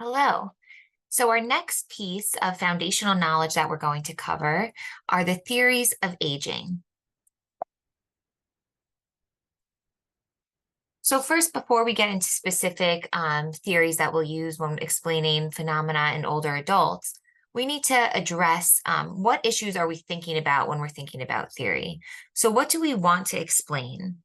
Hello. So, our next piece of foundational knowledge that we're going to cover are the theories of aging. So, first, before we get into specific theories that we'll use when explaining phenomena in older adults, we need to address what issues are we thinking about when we're thinking about theory. So, what do we want to explain?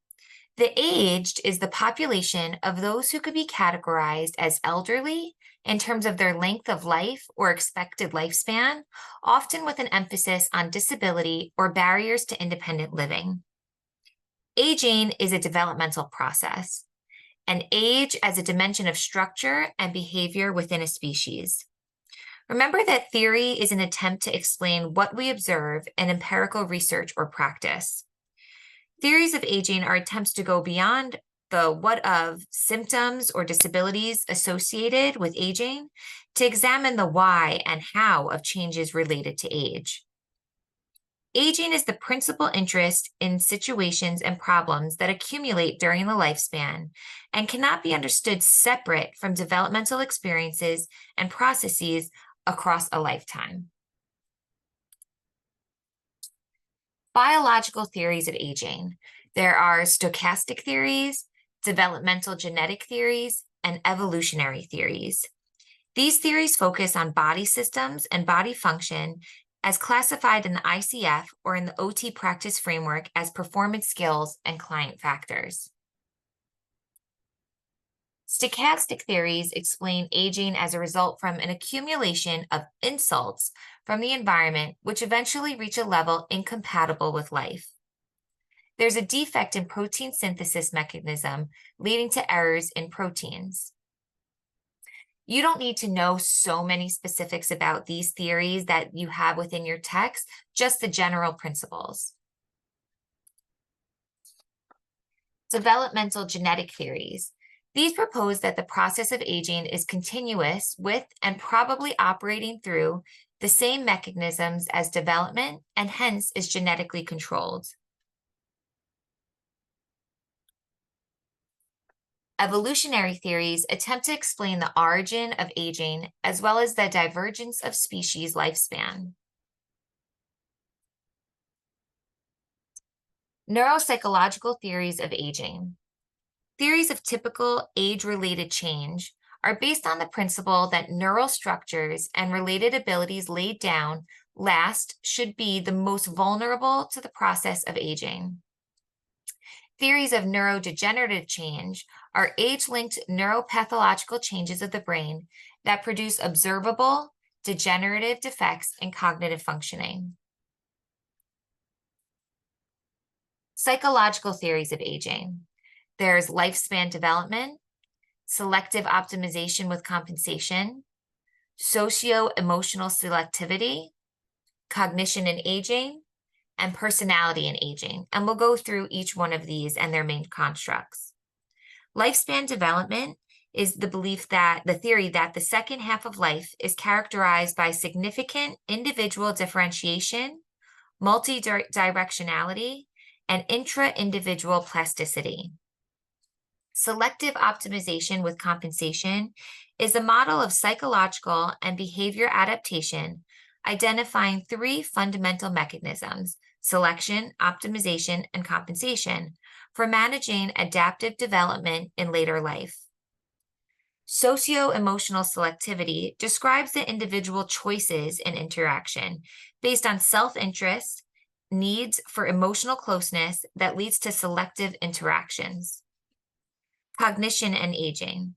The aged is the population of those who could be categorized as elderly in terms of their length of life or expected lifespan, often with an emphasis on disability or barriers to independent living. Aging is a developmental process, and age as a dimension of structure and behavior within a species. Remember that theory is an attempt to explain what we observe in empirical research or practice. Theories of aging are attempts to go beyond the what of symptoms or disabilities associated with aging to examine the why and how of changes related to age. Aging is the principal interest in situations and problems that accumulate during the lifespan and cannot be understood separate from developmental experiences and processes across a lifetime. Biological theories of aging. There are stochastic theories, developmental genetic theories, and evolutionary theories. These theories focus on body systems and body function as classified in the ICF or in the OT practice framework as performance skills and client factors. Stochastic theories explain aging as a result from an accumulation of insults from the environment, which eventually reach a level incompatible with life. There's a defect in protein synthesis mechanism leading to errors in proteins. You don't need to know so many specifics about these theories that you have within your text, just the general principles. Developmental genetic theories. These propose that the process of aging is continuous with and probably operating through the same mechanisms as development and hence is genetically controlled. Evolutionary theories attempt to explain the origin of aging as well as the divergence of species lifespan. Neuropsychological theories of aging. Theories of typical age-related change are based on the principle that neural structures and related abilities laid down last should be the most vulnerable to the process of aging. Theories of neurodegenerative change are age-linked neuropathological changes of the brain that produce observable degenerative defects in cognitive functioning. Psychological theories of aging. There's lifespan development, selective optimization with compensation, socio-emotional selectivity, cognition in aging, and personality in aging. And we'll go through each one of these and their main constructs. Lifespan development is the belief that the theory that the second half of life is characterized by significant individual differentiation, multi-directionality, and intra-individual plasticity. Selective optimization with compensation is a model of psychological and behavior adaptation, identifying three fundamental mechanisms: selection, optimization, and compensation for managing adaptive development in later life. Socio-emotional selectivity describes the individual choices in interaction based on self-interest, needs for emotional closeness that leads to selective interactions. Cognition and aging.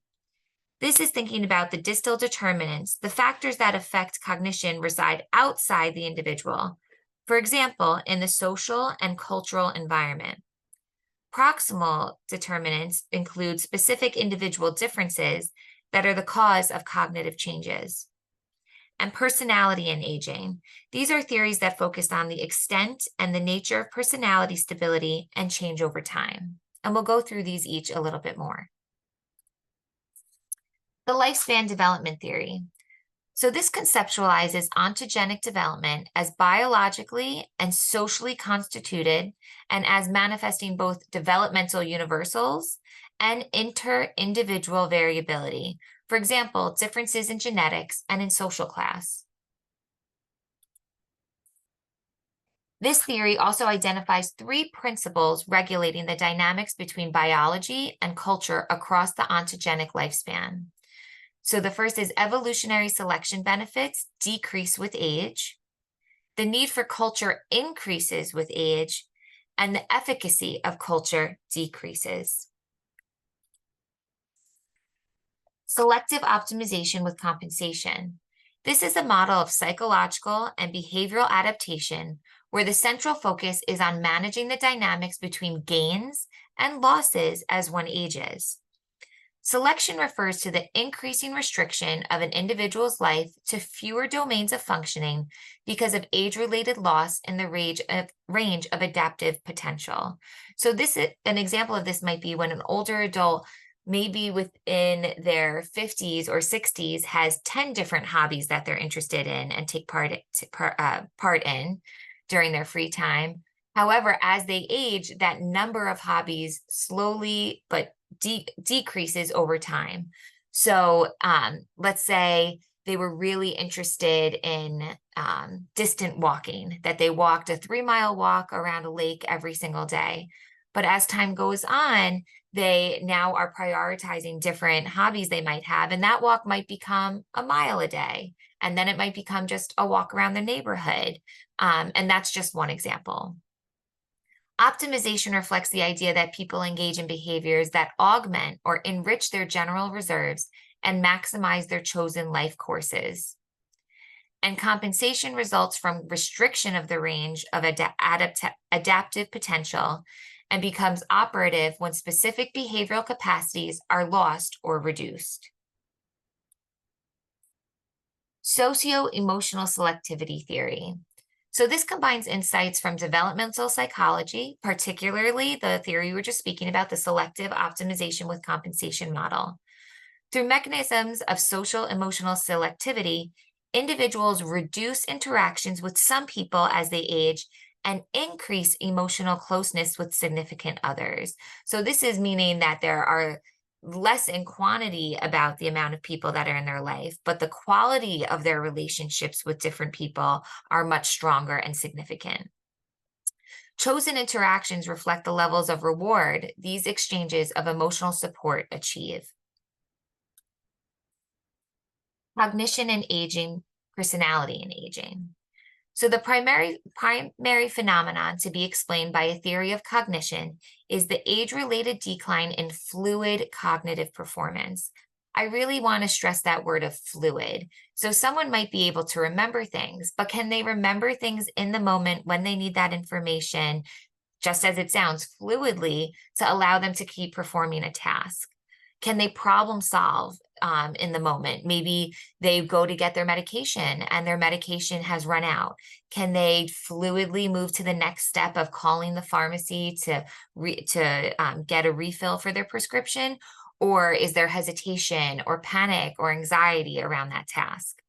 This is thinking about the distal determinants, the factors that affect cognition reside outside the individual, for example, in the social and cultural environment. Proximal determinants include specific individual differences that are the cause of cognitive changes. And personality and aging. These are theories that focus on the extent and the nature of personality stability and change over time. And we'll go through these each a little bit more. The lifespan development theory. So this conceptualizes ontogenic development as biologically and socially constituted and as manifesting both developmental universals and inter-individual variability For example, differences in genetics and in social class. This theory also identifies three principles regulating the dynamics between biology and culture across the ontogenic lifespan. So the first is evolutionary selection benefits decrease with age. The need for culture increases with age, and the efficacy of culture decreases. Selective optimization with compensation. This is a model of psychological and behavioral adaptation where the central focus is on managing the dynamics between gains and losses as one ages. Selection refers to the increasing restriction of an individual's life to fewer domains of functioning because of age-related loss in the range of adaptive potential. So an example of this might be when an older adult, maybe within their 50s or 60s, has 10 different hobbies that they're interested in and take part in during their free time. However, as they age, that number of hobbies slowly but decreases over time. So let's say they were really interested in distant walking, that they walked a 3-mile walk around a lake every single day. But as time goes on, they now are prioritizing different hobbies they might have, and that walk might become a mile a day, and then it might become just a walk around the neighborhood. And that's just one example. Optimization reflects the idea that people engage in behaviors that augment or enrich their general reserves and maximize their chosen life courses. And compensation results from restriction of the range of adaptive potential and becomes operative when specific behavioral capacities are lost or reduced. Socio-emotional selectivity theory. So this combines insights from developmental psychology, particularly the theory we were just speaking about, the selective optimization with compensation model. Through mechanisms of social emotional selectivity, individuals reduce interactions with some people as they age and increase emotional closeness with significant others. So this is meaning that there are less in quantity about the amount of people that are in their life, but the quality of their relationships with different people are much stronger and significant. Chosen interactions reflect the levels of reward these exchanges of emotional support achieve. Cognition and aging, personality and aging. So the primary phenomenon to be explained by a theory of cognition is the age-related decline in fluid cognitive performance. I really want to stress that word of fluid. So someone might be able to remember things, but can they remember things in the moment when they need that information, just as it sounds, fluidly, to allow them to keep performing a task? Can they problem solve in the moment? Maybe they go to get their medication and their medication has run out. Can they fluidly move to the next step of calling the pharmacy to get a refill for their prescription? Or is there hesitation or panic or anxiety around that task?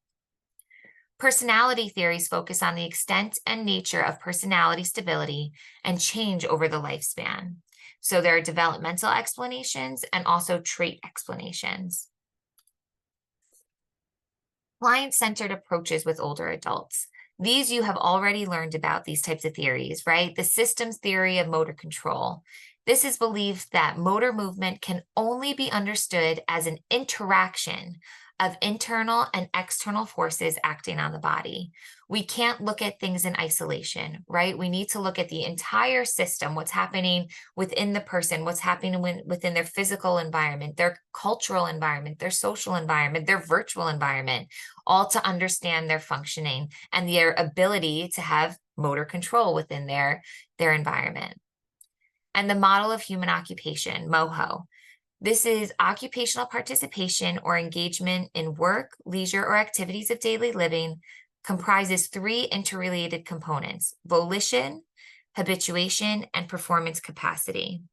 Personality theories focus on the extent and nature of personality stability and change over the lifespan. So there are developmental explanations and also trait explanations. Client-centered approaches with older adults. These you have already learned about, these types of theories, right? The systems theory of motor control. This is believed that motor movement can only be understood as an interaction of internal and external forces acting on the body. We can't look at things in isolation, right? We need to look at the entire system, what's happening within the person, what's happening within their physical environment, their cultural environment, their social environment, their virtual environment, all to understand their functioning and their ability to have motor control within their environment. And the model of human occupation, MOHO. This is occupational participation or engagement in work, leisure, or activities of daily living, comprises three interrelated components: volition, habituation, and performance capacity.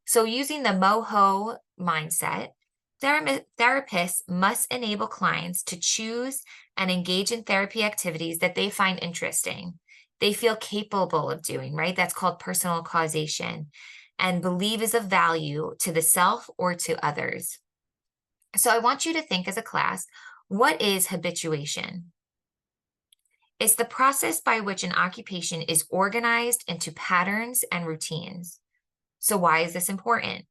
So using the MOHO mindset, therapists must enable clients to choose and engage in therapy activities that they find interesting, they feel capable of doing, right? That's called personal causation, and believe is of value to the self or to others. So I want you to think as a class, what is habituation? It's the process by which an occupation is organized into patterns and routines. So why is this important?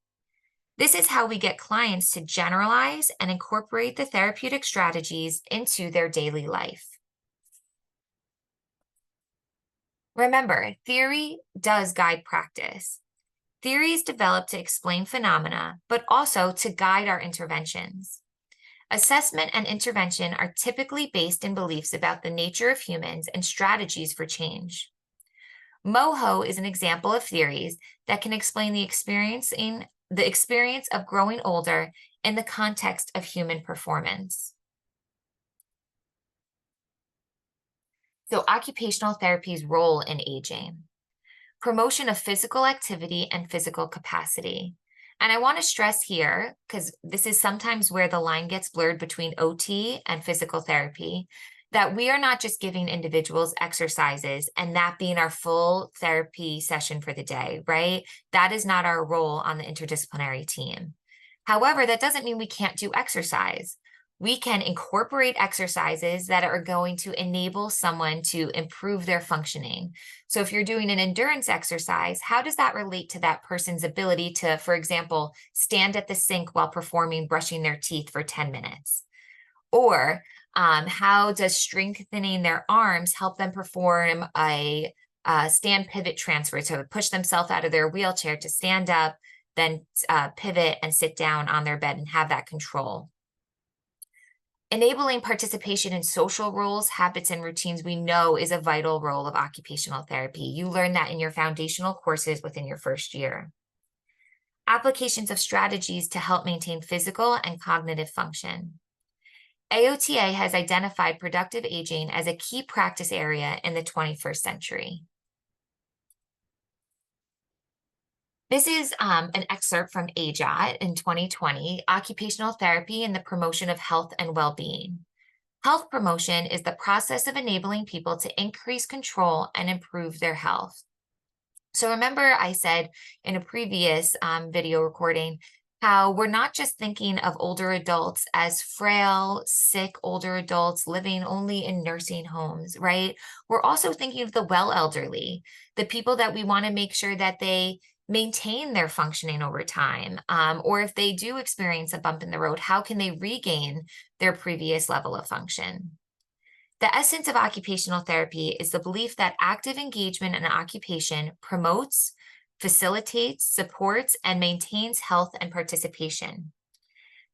This is how we get clients to generalize and incorporate the therapeutic strategies into their daily life. Remember, theory does guide practice. Theory is developed to explain phenomena, but also to guide our interventions. Assessment and intervention are typically based in beliefs about the nature of humans and strategies for change. MoHo is an example of theories that can explain the experience of growing older in the context of human performance. So, occupational therapy's role in aging: promotion of physical activity and physical capacity. And I want to stress here, because this is sometimes where the line gets blurred between OT and physical therapy, that we are not just giving individuals exercises and that being our full therapy session for the day, right? That is not our role on the interdisciplinary team. However, that doesn't mean we can't do exercise. We can incorporate exercises that are going to enable someone to improve their functioning. So if you're doing an endurance exercise, how does that relate to that person's ability to, for example, stand at the sink while performing brushing their teeth for 10 minutes? Or how does strengthening their arms help them perform a stand pivot transfer to push themselves out of their wheelchair to stand up, then pivot and sit down on their bed and have that control? Enabling participation in social roles, habits, and routines we know is a vital role of occupational therapy. You learn that in your foundational courses within your first year. Applications of strategies to help maintain physical and cognitive function. AOTA has identified productive aging as a key practice area in the 21st century. This is an excerpt from AJOT in 2020, Occupational Therapy and the Promotion of Health and Well-Being. Health promotion is the process of enabling people to increase control and improve their health. So remember I said in a previous video recording how we're not just thinking of older adults as frail, sick older adults living only in nursing homes, right? We're also thinking of the well elderly, the people that we want to make sure that they maintain their functioning over time. Or if they do experience a bump in the road, how can they regain their previous level of function? The essence of occupational therapy is the belief that active engagement in an occupation promotes, facilitates, supports, and maintains health and participation.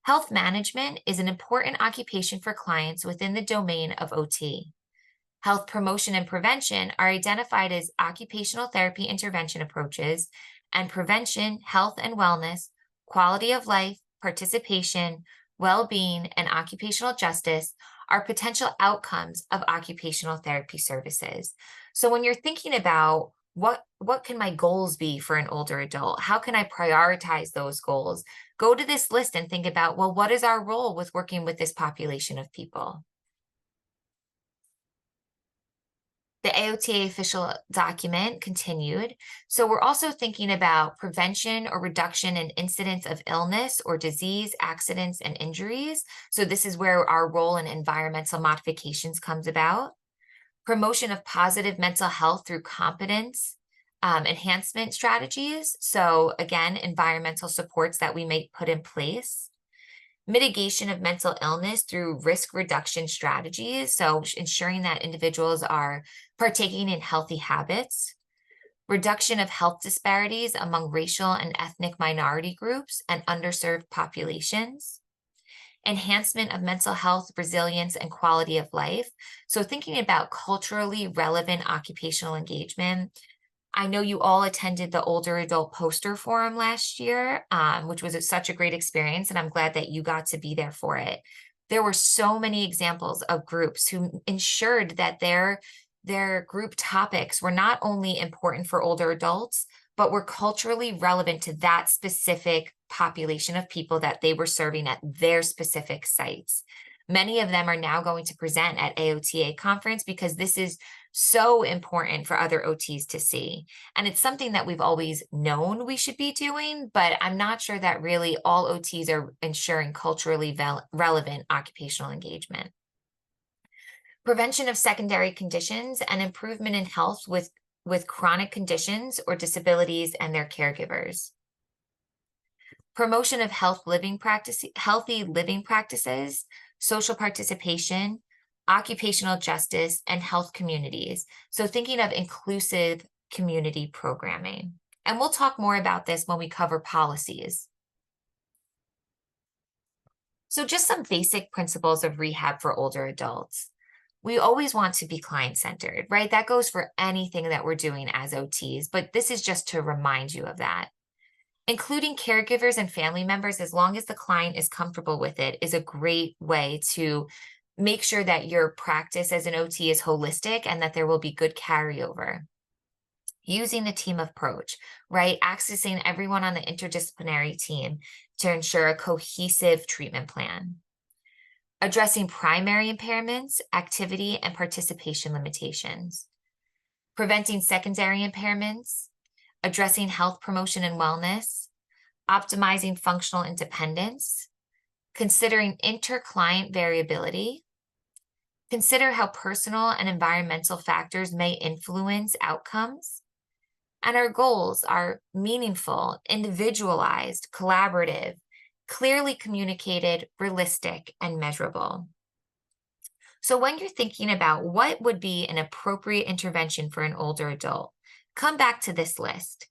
Health management is an important occupation for clients within the domain of OT. Health promotion and prevention are identified as occupational therapy intervention approaches, and prevention, health and wellness, quality of life, participation, well-being, and occupational justice are potential outcomes of occupational therapy services. So when you're thinking about what can my goals be for an older adult? How can I prioritize those goals? Go to this list and think about, well, what is our role with working with this population of people? The AOTA official document continued. So we're also thinking about prevention or reduction in incidence of illness or disease, accidents, and injuries. So this is where our role in environmental modifications comes about. Promotion of positive mental health through competence enhancement strategies. So again, environmental supports that we may put in place. Mitigation of mental illness through risk reduction strategies, so ensuring that individuals are partaking in healthy habits. Reduction of health disparities among racial and ethnic minority groups and underserved populations. Enhancement of mental health, resilience, and quality of life. So thinking about culturally relevant occupational engagement. I know you all attended the Older Adult Poster Forum last year, which was such a great experience, and I'm glad that you got to be there for it. There were so many examples of groups who ensured that their group topics were not only important for older adults, but were culturally relevant to that specific population of people that they were serving at their specific sites. Many of them are now going to present at AOTA conference because this is So important for other OTs to see. And it's something that we've always known we should be doing, but I'm not sure that really all OTs are ensuring culturally relevant occupational engagement. Prevention of secondary conditions and improvement in health with chronic conditions or disabilities and their caregivers. Promotion of healthy living practices, social participation, occupational justice, and health communities. So thinking of inclusive community programming. And we'll talk more about this when we cover policies. So just some basic principles of rehab for older adults. We always want to be client-centered, right? That goes for anything that we're doing as OTs, but this is just to remind you of that. Including caregivers and family members, as long as the client is comfortable with it, is a great way to make sure that your practice as an OT is holistic and that there will be good carryover. Using the team approach, right? Accessing everyone on the interdisciplinary team to ensure a cohesive treatment plan. Addressing primary impairments, activity, and participation limitations. Preventing secondary impairments, addressing health promotion and wellness, optimizing functional independence, considering inter-client variability, consider how personal and environmental factors may influence outcomes, and our goals are meaningful, individualized, collaborative, clearly communicated, realistic, and measurable. So when you're thinking about what would be an appropriate intervention for an older adult, come back to this list.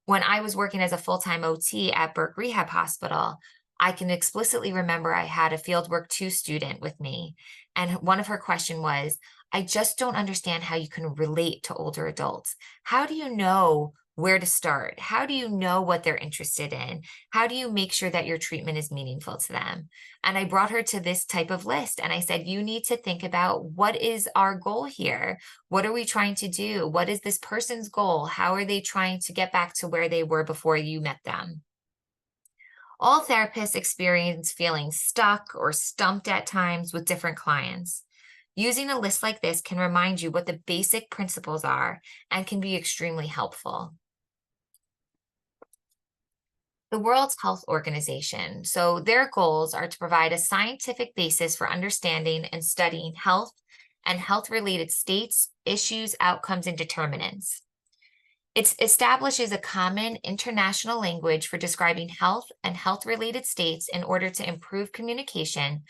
When I was working as a full-time OT at Burke Rehab Hospital, I can explicitly remember I had a Fieldwork 2 student with me, and one of her questions was, I just don't understand how you can relate to older adults. How do you know where to start? How do you know what they're interested in? How do you make sure that your treatment is meaningful to them? And I brought her to this type of list and I said, you need to think about what is our goal here? What are we trying to do? What is this person's goal? How are they trying to get back to where they were before you met them? All therapists experience feeling stuck or stumped at times with different clients. Using a list like this can remind you what the basic principles are and can be extremely helpful. The World Health Organization. So their goals are to provide a scientific basis for understanding and studying health and health-related states, issues, outcomes, and determinants. It establishes a common international language for describing health and health-related states in order to improve communication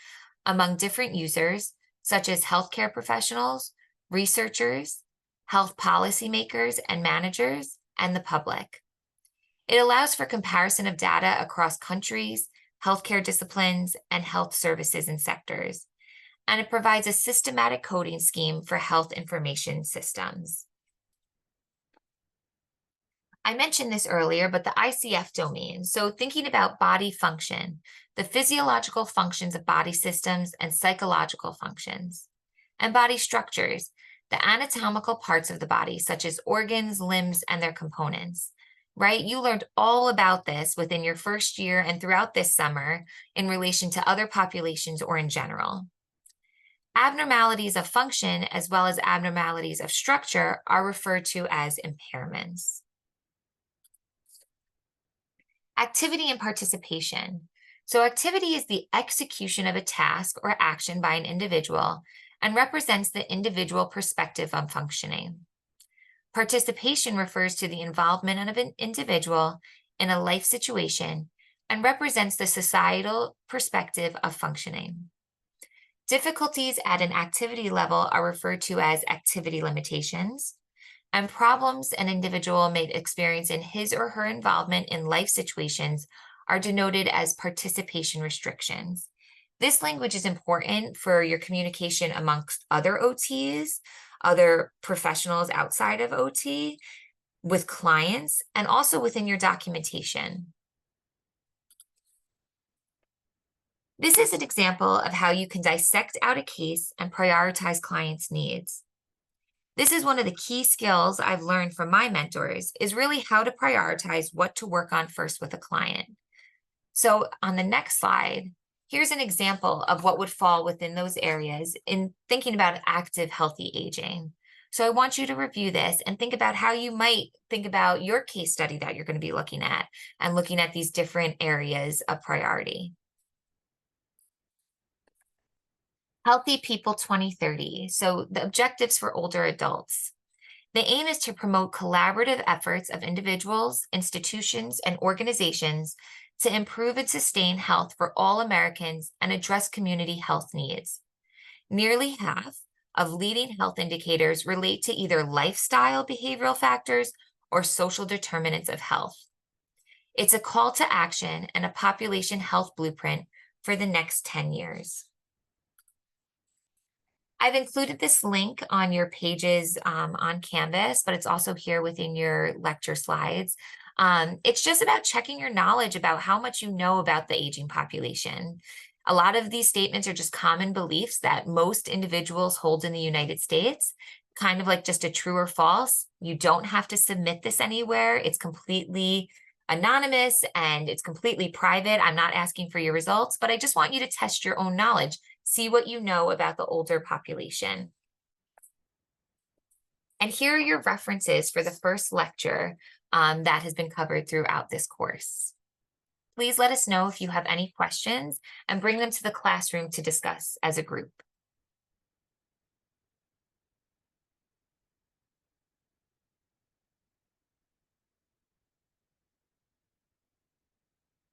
among different users, such as healthcare professionals, researchers, health policymakers and managers, and the public. It allows for comparison of data across countries, healthcare disciplines, and health services and sectors. And it provides a systematic coding scheme for health information systems. I mentioned this earlier, but the ICF domain. So thinking about body function, the physiological functions of body systems and psychological functions, and body structures, the anatomical parts of the body, such as organs, limbs, and their components, right? You learned all about this within your first year and throughout this summer in relation to other populations or in general. Abnormalities of function, as well as abnormalities of structure, are referred to as impairments. Activity and participation. So activity is the execution of a task or action by an individual and represents the individual perspective on functioning. Participation refers to the involvement of an individual in a life situation and represents the societal perspective of functioning. Difficulties at an activity level are referred to as activity limitations, and problems an individual may experience in his or her involvement in life situations are denoted as participation restrictions. This language is important for your communication amongst other OTs, other professionals outside of OT, with clients, and also within your documentation. This is an example of how you can dissect out a case and prioritize clients' needs. This is one of the key skills I've learned from my mentors, is really how to prioritize what to work on first with a client. So on the next slide, here's an example of what would fall within those areas in thinking about active, healthy aging. So I want you to review this and think about how you might think about your case study that you're going to be looking at and looking at these different areas of priority. Healthy People 2030. So the objectives for older adults. The aim is to promote collaborative efforts of individuals, institutions, and organizations to improve and sustain health for all Americans and address community health needs. Nearly half of leading health indicators relate to either lifestyle behavioral factors or social determinants of health. It's a call to action and a population health blueprint for the next 10 years. I've included this link on your pages on Canvas, but it's also here within your lecture slides. It's just about checking your knowledge about how much you know about the aging population. A lot of these statements are just common beliefs that most individuals hold in the United States, kind of like just a true or false. You don't have to submit this anywhere. It's completely anonymous and it's completely private. I'm not asking for your results, but I just want you to test your own knowledge. See what you know about the older population. And here are your references for the first lecture that has been covered throughout this course. Please let us know if you have any questions and bring them to the classroom to discuss as a group.